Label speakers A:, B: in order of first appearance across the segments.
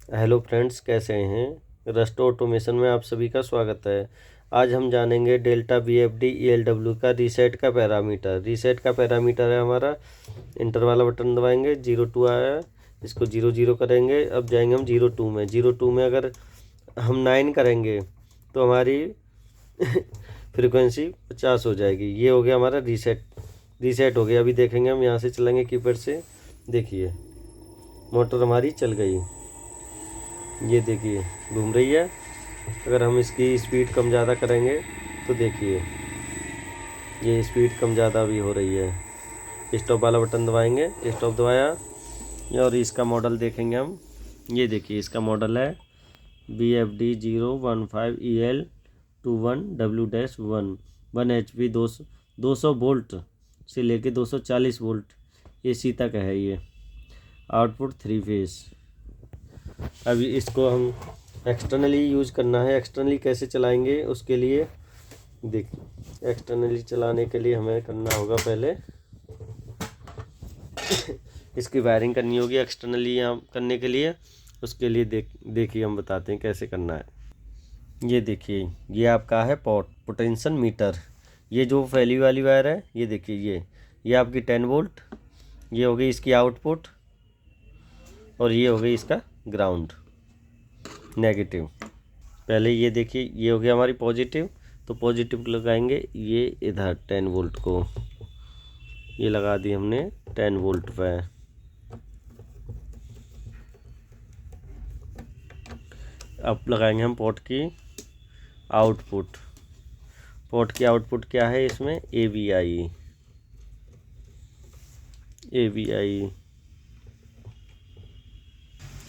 A: Hello friends, कैसे हैं। Rust automation में आप सभी का स्वागत है। आज हम जानेंगे डेल्टा VFD ELW का रीसेट का पैरामीटर है हमारा। इंटर वाला बटन दबाएंगे, 02 आया है, इसको 00 करेंगे। अब जाएंगे हम 02 में अगर हम 9 करेंगे तो हमारी फ्रीक्वेंसी 50 हो जाएगी। ये हो गया हमारा रीसेट हो गया। अभी देखेंगे हम, यहाँ से चलेंगे कीपैड से। देखिए मोटर हमारी चल गई, ये देखिए घूम रही है। अगर हम इसकी स्पीड कम ज़्यादा करेंगे तो देखिए ये स्पीड कम ज़्यादा भी हो रही है। स्टॉप वाला बटन दबाएंगे, स्टॉप दबाया और इसका मॉडल देखेंगे हम। ये देखिए इसका मॉडल है BFD 015EL21W-1 1 HP 200 वोल्ट से लेके 240 वोल्ट AC तक है। ये आउटपुट 3 फेज। अभी इसको हम एक्सटर्नली यूज़ करना है। एक्सटर्नली कैसे चलाएंगे उसके लिए देखिए, एक्सटर्नली चलाने के लिए हमें करना होगा, पहले इसकी वायरिंग करनी होगी एक्सटर्नली यहाँ करने के लिए। उसके लिए देखिए हम बताते हैं कैसे करना है। ये देखिए ये आपका है पोटेंशियल मीटर। ये जो फैली वाली वायर है, ये देखिए ये आपकी 10 वोल्ट, ये हो गई इसकी आउटपुट और ये हो गई इसका ग्राउंड नेगेटिव। पहले ये देखिए ये हो गया हमारी पॉजिटिव, तो पॉजिटिव लगाएंगे ये इधर 10 वोल्ट को, ये लगा दी हमने 10 वोल्ट पे। अब लगाएंगे हम पोर्ट की आउटपुट। पोर्ट की आउटपुट क्या है इसमें,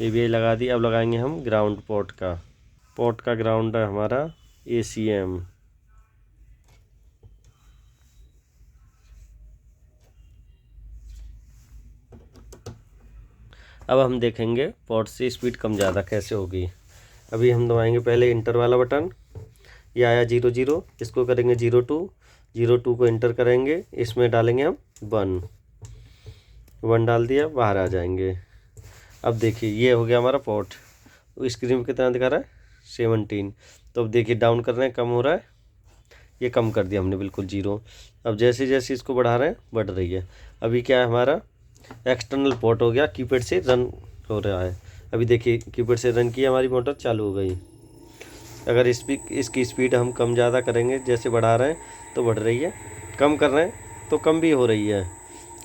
A: AVI लगा दी। अब लगाएंगे हम ग्राउंड पोर्ट का ग्राउंड है हमारा ACM। अब हम देखेंगे पोर्ट से स्पीड कम ज़्यादा कैसे होगी। अभी हम दबाएंगे पहले इंटर वाला बटन, ये आया 00, इसको करेंगे 02 को इंटर करेंगे, इसमें डालेंगे हम 1 डाल दिया, बाहर आ जाएंगे। अब देखिए ये हो गया हमारा पोर्ट। स्क्रीन पर कितना दिखा रहा है, 17। तो अब देखिए डाउन कर रहे हैं, कम हो रहा है, ये कम कर दिया हमने बिल्कुल 0। अब जैसे जैसे इसको बढ़ा रहे हैं बढ़ रही है। अभी क्या है हमारा एक्सटर्नल पोर्ट हो गया, कीपैड से रन हो रहा है। अभी देखिए कीपैड से रन किया, हमारी मोटर चालू हो गई। अगर इसकी स्पीड हम कम ज़्यादा करेंगे, जैसे बढ़ा रहे हैं तो बढ़ रही है, कम कर रहे हैं तो कम भी हो रही है।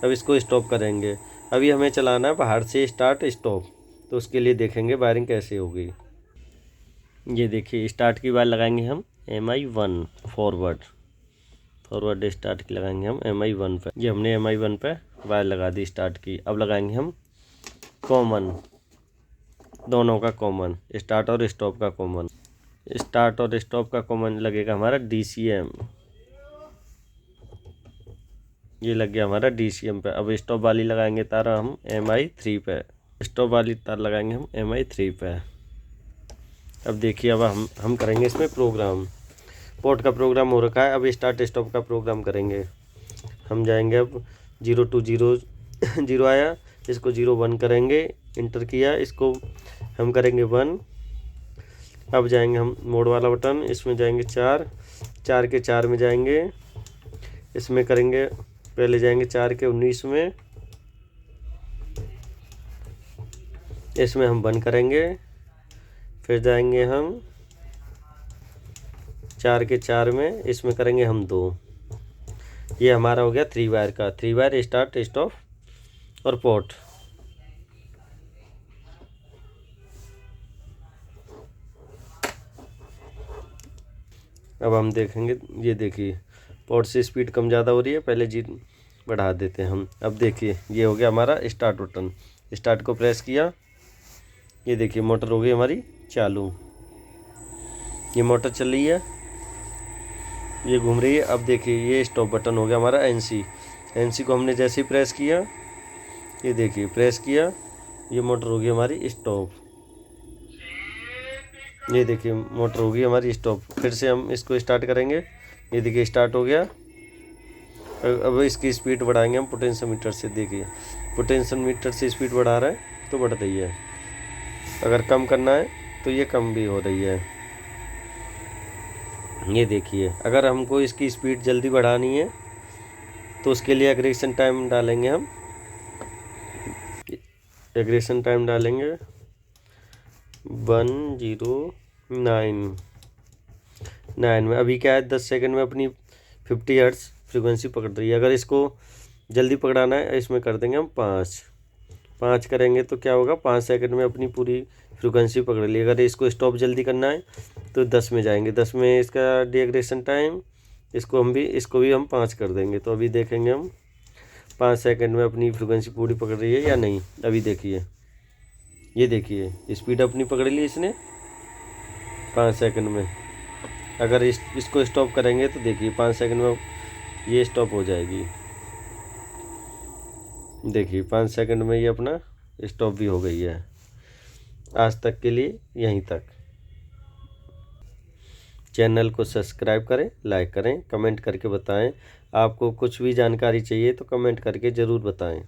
A: अब इसको स्टॉप करेंगे। अभी हमें चलाना है बाहर से स्टार्ट स्टॉप, तो उसके लिए देखेंगे वायरिंग कैसे होगी। ये देखिए स्टार्ट की वायर लगाएंगे हम MI1 फॉरवर्ड स्टार्ट की लगाएंगे हम MI1 पे। ये हमने MI1 पे वायर लगा दी स्टार्ट की। अब लगाएंगे हम कॉमन, दोनों का कॉमन, स्टार्ट और स्टॉप का कॉमन। स्टार्ट और स्टॉप का कॉमन लगेगा हमारा DCM। ये लग गया हमारा DCM पे। अब स्टॉप वाली लगाएंगे तार हम MI3 पे। स्टॉप वाली तार लगाएंगे हम MI3 पे। अब देखिए अब हम करेंगे इसमें प्रोग्राम। पोर्ट का प्रोग्राम हो रखा है, अब स्टार्ट स्टॉप का प्रोग्राम करेंगे। हम जाएंगे अब 0 आया, इसको 01 करेंगे, इंटर किया, इसको हम करेंगे 1। अब जाएंगे हम मोड वाला बटन, इसमें जाएंगे 4 के 4 में जाएंगे, इसमें करेंगे पहले जाएंगे 4 के 19 में, इसमें हम 1 करेंगे। फिर जाएंगे हम 4 के 4 में, इसमें करेंगे हम 2। ये हमारा हो गया 3 वायर का, 3 वायर स्टार्ट स्टॉप और पोर्ट। अब हम देखेंगे, ये देखिए पोर्ट से स्पीड कम ज़्यादा हो रही है, पहले जी बढ़ा देते हैं हम। अब देखिए ये हो गया हमारा स्टार्ट बटन, स्टार्ट को प्रेस किया, ये देखिए मोटर हो गई हमारी चालू। ये मोटर चल रही है, ये घूम रही है। अब देखिए ये स्टॉप बटन हो गया हमारा NC को हमने जैसे ही प्रेस किया, ये देखिए प्रेस किया, ये मोटर हो गई हमारी स्टॉप। ये देखिए मोटर हो गई हमारी स्टॉप। फिर से हम इसको स्टार्ट करेंगे, ये देखिए स्टार्ट हो गया। अब इसकी स्पीड बढ़ाएंगे हम पोटेंशियोमीटर से। देखिए पोटेंशियोमीटर से स्पीड बढ़ा रहा है तो बढ़ रही है। अगर कम करना है तो ये कम भी हो रही है। ये देखिए, अगर हमको इसकी स्पीड जल्दी बढ़ानी है तो उसके लिए एग्रेशन टाइम डालेंगे हम। एग्रेशन टाइम डालेंगे 109 में। अभी क्या है, 10 सेकंड में अपनी 50 हर्ट्ज फ्रीक्वेंसी पकड़ रही है। अगर इसको जल्दी पकड़ाना है, इसमें कर देंगे हम 5 करेंगे तो क्या होगा, 5 सेकंड में अपनी पूरी फ्रीक्वेंसी पकड़ ली। अगर इसको स्टॉप जल्दी करना है तो 10 में जाएंगे, 10 में इसका डीएग्रेशन टाइम, इसको भी हम 5 कर देंगे। तो अभी देखेंगे हम 5 सेकंड में अपनी फ्रीक्वेंसी पूरी पकड़ रही है या नहीं। अभी देखिए, ये देखिए स्पीड अपनी पकड़ ली इसने 5 सेकंड में। अगर इसको स्टॉप करेंगे तो देखिए 5 सेकंड में ये स्टॉप हो जाएगी। देखिए 5 सेकंड में ये अपना स्टॉप भी हो गई है। आज तक के लिए यहीं तक। चैनल को सब्सक्राइब करें, लाइक करें, कमेंट करके बताएं। आपको कुछ भी जानकारी चाहिए तो कमेंट करके ज़रूर बताएं।